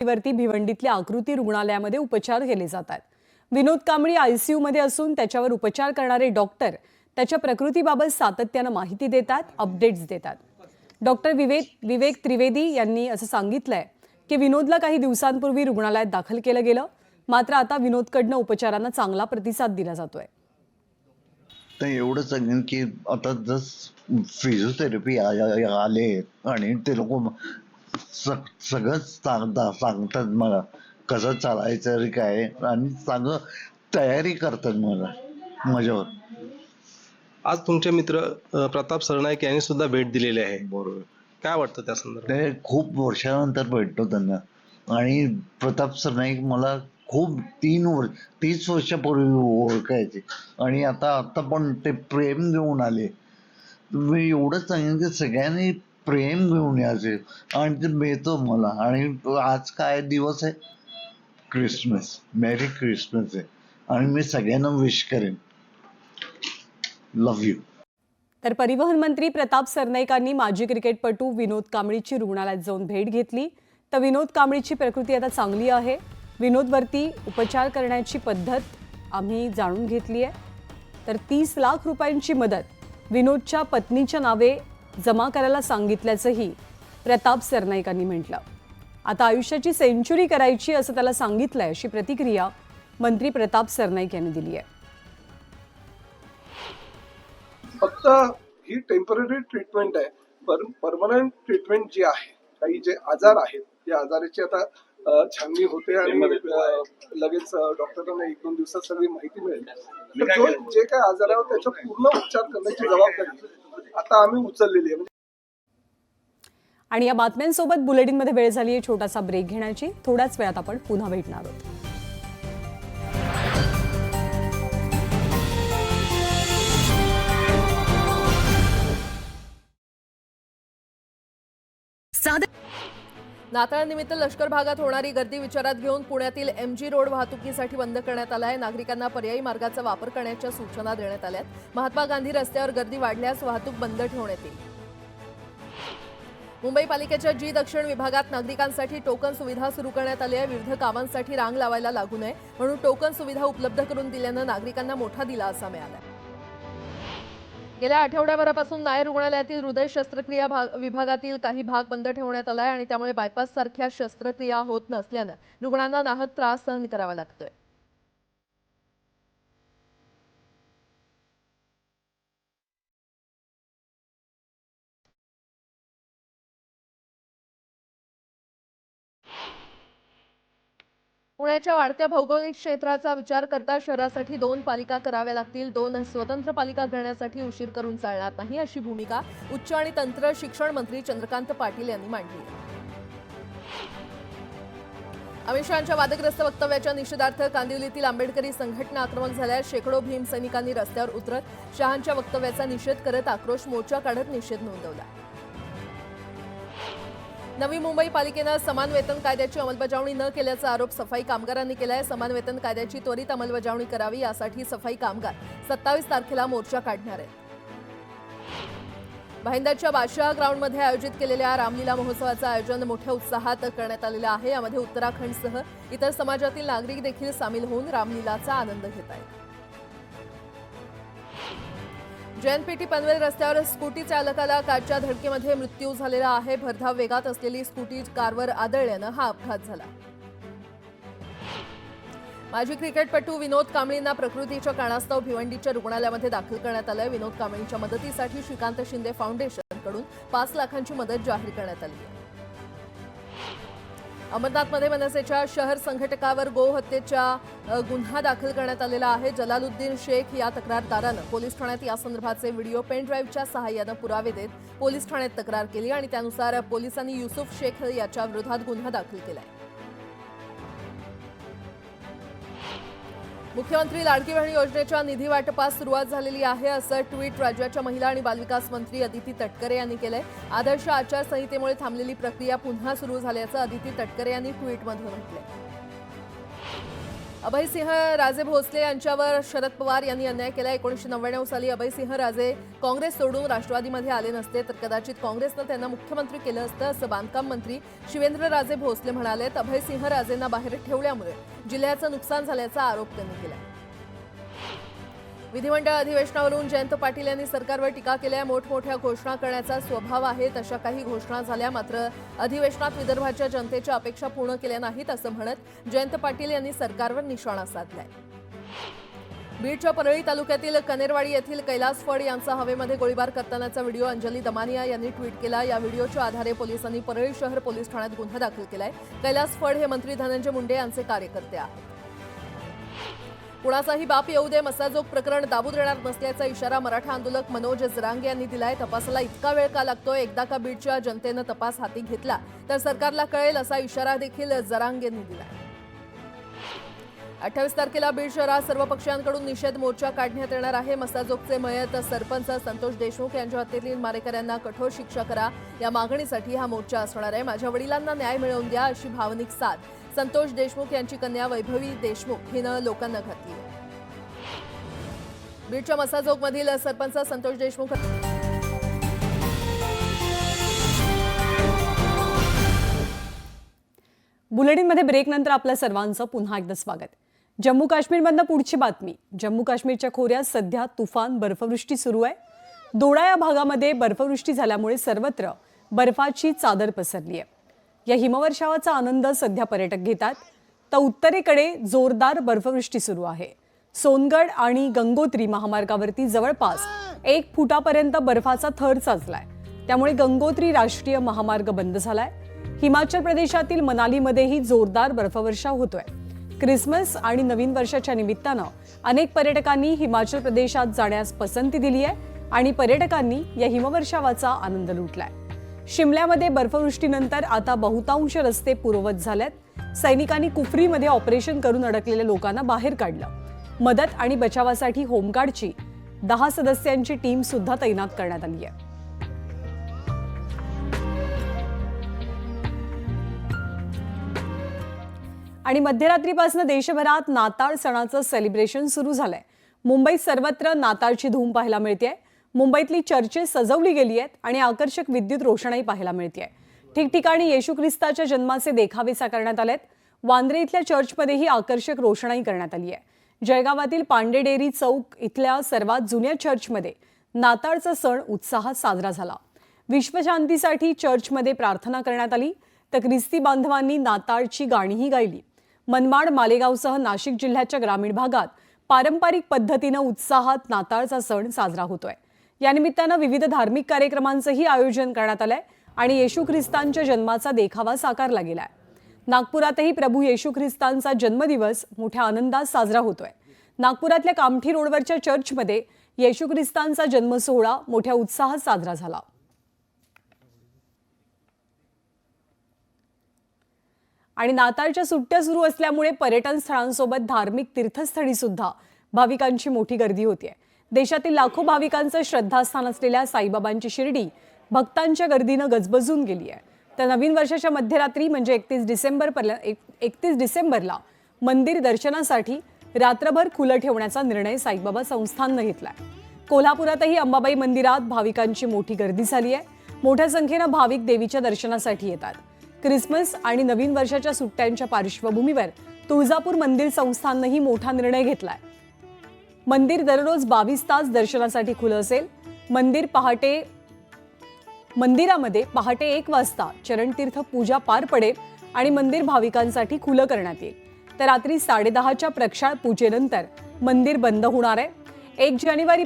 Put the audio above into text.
वरती भिवंडीतल्या आकृती रुग्णालयामध्ये उपचार केले जातात। विनोद कांबळी आयसीयू मध्ये असून त्याच्यावर उपचार करणारे डॉक्टर त्याच्या प्रकृतीबाबत सातत्याने माहिती देतात, अपडेट्स देतात। डॉक्टर विवेक त्रिवेदी यांनी असं सांगितलंय की विनोदला काही दिवसांपूर्वी रुग्णालयात दाखल केलं गेलं, मात्र आता विनोदकडनं उपचारांना चांगला प्रतिसाद दिला जातोय। तर एवढं सांगेन की आता जस्ट फिजिओथेरपी आले आणि ते लोक सगळंच सांगतात मला कसं चालायचं काय, आणि चांगलं तयारी करतात मला माझ्यावर। आज तुमचे मित्र प्रताप सरनाईक यांनी सुद्धा भेट दिलेली आहे, बरोबर, काय वाटतं त्या संदर्भात? ते खूप वर्षानंतर भेटतो त्यांना, आणि प्रताप सरनाईक मला खूप 30 वर्षापूर्वी ओळखायचे, आणि आता पण ते प्रेम घेऊन आले। मी एवढंच सांगेन की सगळ्यांनी प्रेम घेऊन यायचे, आणि ते मिळतो मला। आणि आज काय दिवस आहे? क्रिसमस, मेरी क्रिसमस आहे, आणि मी सगळ्यांना विश करेन, लव्ह यू। तर परिवहन मंत्री प्रताप सरनाईकांनी माजी क्रिकेटपटू विनोद कांबळीची रुग्णालयात जाऊन भेट घेतली। तर विनोद कांबळीची प्रकृती आता चांगली आहे। विनोदवरती उपचार करण्याची पद्धत आम्ही जाणून घेतली आहे। तर 30 लाख रुपयांची मदत विनोदच्या पत्नीच्या नावे जमा करायला सांगितल्याचंही प्रताप सरनाईकांनी म्हटलं। आता आयुष्याची सेंचुरी करायची असं त्याला सांगितलंय, अशी प्रतिक्रिया मंत्री प्रताप सरनाईक यांनी दिली आहे। फक्त ही टेम्पररी ट्रीटमेंट आहे, परमनंट ट्रीटमेंट जी आहे, काही जे आजार आहेत त्या आजाराची आता छाननी होते आणि लगेच डॉक्टरांना 1-2 दिवसात सगळी माहिती मिळेल। तर जे काय आजार आहे त्याचा पूर्ण उपचार करण्याची जबाबदारी आता आम्ही उचललेली आहे। आणि या बातम्यांसोबत बुलेटिनमध्ये वेळ झाली आहे छोटासा ब्रेक घेण्याची। थोड्याच वेळात आपण पुन्हा भेटणार आहोत। नाताळनिमित्त लष्कर भागात होणारी गर्दी विचारात घेऊन पुण्यातील MG रोड वाहतुकीसाठी बंद करण्यात आला आहे। नागरिकांना पर्यायी मार्गाचा वापर करण्याच्या सूचना देण्यात आल्या आहेत। महात्मा गांधी रस्त्यावर गर्दी वाढल्यास वाहतूक बंद ठेवण्यात येईल। मुंबई पालिकेच्या G दक्षिण विभागात नागरिकांसाठी टोकन सुविधा सुरू करण्यात आली आहे। विविध कामांसाठी रांग लावायला लागू नये म्हणून टोकन सुविधा उपलब्ध करून दिल्यानं नागरिकांना मोठा दिलासा मिळाला। गेल्या आठवड्याभरापासून नायर रुग्णालयातील हृदय शस्त्रक्रिया विभागातील काही भाग बंद ठेवण्यात आला आहे आणि त्यामुळे बायपास सारख्या शस्त्रक्रिया होत नसल्यानं रुग्णांना नाहक त्रास सहन करावा लागतोय। पुण्याच्या वाढत्या भौगोलिक क्षेत्राचा विचार करता शहरासाठी 2 पालिका कराव्या लागतील। 2 स्वतंत्र पालिका करण्यासाठी उशीर करून चालणार नाही, अशी भूमिका उच्च आणि तंत्र शिक्षण मंत्री चंद्रकांत पाटील यांनी मांडली। अमित शहांच्या वादग्रस्त वक्तव्याच्या निषेधार्थ कांदिवलीतील आंबेडकरी संघटना आक्रमक झाल्या। शेकडो भीम सैनिकांनी रस्त्यावर उतरत शहांच्या वक्तव्याचा निषेध करत आक्रोश मोर्चा काढत निषेध नोंदवला। नवी मुंबई पालिकेनं समान वेतन कायद्याची अंमलबजावणी न केल्याचा आरोप सफाई कामगारांनी केलाय। समान वेतन कायद्याची त्वरित अंमलबजावणी करावी यासाठी सफाई कामगार 27 तारखेला मोर्चा काढणार आहेत। भाईंदरच्या बादशाह ग्राउंडमध्ये आयोजित केलेल्या रामलीला महोत्सवाचं आयोजन मोठ्या उत्साहात करण्यात आलेलं आहे। यामध्ये उत्तराखंडसह इतर समाजातील नागरिक देखील सामील होऊन रामलीलाचा आनंद घेत आहेत। JNPT पनवेल रस्त्यावर स्कूटी चालकाला कारच्या धडकेमध्ये मृत्यू झालेला आहे। भरधाव वेगात असलेली स्कूटी कारवर आदळल्यानं हा अपघात झाला। माजी क्रिकेटपटू विनोद कांबळींना प्रकृतीच्या कारणास्तव भिवंडीच्या रुग्णालयामध्ये दाखल करण्यात आलंय। विनोद कांबळींच्या मदतीसाठी श्रीकांत शिंदे फाउंडेशनकडून 5 लाखांची मदत जाहीर करण्यात आली आहे। अमरनाथमध्ये मनसेच्या शहर संघटकावर गोहत्येचा गुन्हा दाखल करण्यात आलेला आहे। जलालुद्दीन शेख या तक्रारदारानं पोलीस ठाण्यात यासंदर्भाचे व्हिडिओ पेन ड्राईव्हच्या सहाय्यानं पुरावे देत पोलीस ठाण्यात तक्रार केली आणि त्यानुसार पोलिसांनी युसुफ शेख याच्या विरोधात गुन्हा दाखल केलाय। मुख्यमंत्री लाडकी बहीण योजनेच्या निधी वाटपास सुरुवात झालेली आहे, असं ट्विट राज्याच्या महिला आणि बालविकास मंत्री अदिती तटकरे यांनी केलंय। आदर्श आचारसंहितेमुळे थांबलेली प्रक्रिया पुन्हा सुरू झाल्याचं अदिती तटकरे यांनी ट्विटमध्ये म्हटलंय। अभयसिंह राजे भोसले यांच्यावर शरद पवार यांनी अन्याय केला. 1999 साली अभयसिंह राजे काँग्रेस सोडून राष्ट्रवादीमध्ये आले नसते तर कदाचित काँग्रेसनं त्यांना मुख्यमंत्री केलं असतं, असं बांधकाम मंत्री शिवेंद्रराजे भोसले म्हणालेत. अभयसिंह राजेंना बाहेर ठेवल्यामुळे जिल्ह्याचं नुकसान झाल्याचा आरोप त्यांनी केला. विधिमंडळ अधिवेशनावरून जयंत पाटील यांनी सरकारवर टीका केल्या. मोठमोठ्या घोषणा करण्याचा स्वभाव आहे. तशा काही घोषणा झाल्या, मात्र अधिवेशनात विदर्भाच्या जनतेच्या अपेक्षा पूर्ण केल्या नाहीत असं म्हणत जयंत पाटील यांनी सरकारवर निशाणा साधलाय. बीडच्या परळी तालुक्यातील कनेरवाडी येथील कैलास फड यांचा हवेमध्ये गोळीबार करतानाचा व्हिडिओ अंजली दमानिया यांनी ट्विट केला. या व्हिडिओच्या आधारे पोलिसांनी परळी शहर पोलीस ठाण्यात गुन्हा दाखल केलाय. कैलास फड हे मंत्री धनंजय मुंडे यांचे कार्यकर्ते आहेत. कुणाचाही बाप येऊ दे मसाजोग प्रकरण दाबू देणार नसल्याचा इशारा मराठा आंदोलक मनोज जरांगे यांनी दिलाय. तपासाला इतका वेळ का लागतोय? एकदा का बीडच्या जनतेनं तपास हाती घेतला तर सरकारला कळेल असा इशारा देखील जरांगेंनी दिलाय. 28 तारखेला बीड शहरात सर्व पक्षांकडून निषेध मोर्चा काढण्यात येणार आहे. मसाजोगचे मयत सरपंच संतोष देशमुख यांच्या हत्येतील मारेकऱ्यांना कठोर शिक्षा करा या मागणीसाठी हा मोर्चा असणार आहे. माझ्या वडिलांना न्याय मिळवून द्या अशी भावनिक साथ संतोष देशमुख यांची कन्या वैभवी देशमुख हिनं लोकांना घातली. बीडच्या मसाजोगमधील सरपंच संतोष देशमुख बुलेटिनमध्ये ब्रेकनंतर आपल्या सर्वांचं पुन्हा एकदा स्वागत. जम्मू काश्मीरमधनं पुढची बातमी. जम्मू काश्मीरच्या खोऱ्यात सध्या तुफान बर्फवृष्टी सुरू आहे. दोडा या भागामध्ये बर्फवृष्टी झाल्यामुळे सर्वत्र बर्फाची चादर पसरली आहे. या हिमवर्षावाचा आनंद सध्या पर्यटक घेतात. तर उत्तरेकडे जोरदार बर्फवृष्टी सुरू आहे. सोनगड आणि गंगोत्री महामार्गावरती जवळपास 1 फुटापर्यंत बर्फाचा थर साचलाय. त्यामुळे गंगोत्री राष्ट्रीय महामार्ग बंद झालाय. हिमाचल प्रदेशातील मनालीमध्येही जोरदार बर्फवर्षाव होतोय. क्रिसमस आणि नवीन वर्षाच्या निमित्तानं अनेक पर्यटकांनी हिमाचल प्रदेशात जाण्यास पसंती दिली आहे आणि पर्यटकांनी या हिमवर्षावाचा आनंद लुटलाय. शिमल्यामध्ये बर्फवृष्टीनंतर आता बहुतांश रस्ते पूर्ववत झालेत. सैनिकांनी कुफरीमध्ये ऑपरेशन करून अडकलेल्या लोकांना बाहेर काढलं. मदत आणि बचावासाठी होमगार्डची 10 सदस्यांची टीम सुद्धा तैनात करण्यात आली आहे. आणि मध्यरात्रीपासून देशभरात नाताळ सणाचं सेलिब्रेशन सुरू झालंय. मुंबईत सर्वत्र नाताळची धूम पाहायला मिळतेय. मुंबईतली चर्चे सजवली गेली आहेत आणि आकर्षक विद्युत रोषणाई पाहायला मिळतेय. ठिकठिकाणी येशू ख्रिस्ताच्या जन्माचे देखावे साकारण्यात आलेत. वांद्रे इथल्या चर्चमध्येही आकर्षक रोषणाई करण्यात आली आहे. जळगावातील पांडे डेअरी चौक इथल्या सर्वात जुन्या चर्चमध्ये नाताळचा सण उत्साहात साजरा झाला. विश्वशांतीसाठी चर्चमध्ये प्रार्थना करण्यात आली तर ख्रिस्ती बांधवांनी नाताळची गाणीही गायली. मनमाड, मालेगावसह नाशिक जिल्ह्याच्या ग्रामीण भागात पारंपरिक पद्धतीनं उत्साहात नाताळचा सण साजरा होतोय. या निमित्तानं विविध धार्मिक कार्यक्रमांचंही आयोजन करण्यात आलंय आणि येशू ख्रिस्तांच्या जन्माचा देखावा साकारला गेलाय. नागपुरातही प्रभू येशू ख्रिस्तांचा जन्मदिवस मोठ्या आनंदात साजरा होतोय. नागपुरातल्या कामठी रोडवरच्या चर्चमध्ये येशू ख्रिस्तांचा जन्मसोहळा मोठ्या उत्साहात साजरा झाला. आणि नाताळच्या सुट्ट्या सुरू असल्यामुळे पर्यटन स्थळांसोबत धार्मिक तीर्थस्थळी सुद्धा भाविकांची मोठी गर्दी होतीये. देशातील लाखो भाविकांचं श्रद्धास्थान असलेल्या साईबाबांची शिर्डी भक्तांच्या गर्दीनं गजबजून गेली आहे. तर नवीन वर्षाच्या मध्यरात्री म्हणजे 31 डिसेंबरला मंदिर दर्शनासाठी रात्रभर खुलं ठेवण्याचा निर्णय साईबाबा संस्थाननं घेतलाय. कोल्हापुरातही अंबाबाई मंदिरात भाविकांची मोठी गर्दी झाली आहे. मोठ्या संख्येनं भाविक देवीच्या दर्शनासाठी येतात. क्रिसमस आणि नवीन वर्षाच्या सुट्ट्यांच्या पार्श्वभूमीवर तुळजापूर मंदिर संस्थाननंही मोठा निर्णय घेतलाय. मंदिर दररोज 22 तास दर्शनासाठी खुलं असेल. मंदिरामध्ये पहाटे 1 वाजता चरणतीर्थ पूजा पार पडेल आणि मंदिर भाविकांसाठी खुलं करण्यात येईल. तर रात्री 10:30च्या प्रक्षाळ पूजेनंतर मंदिर बंद होणार आहे. 1 जानेवारी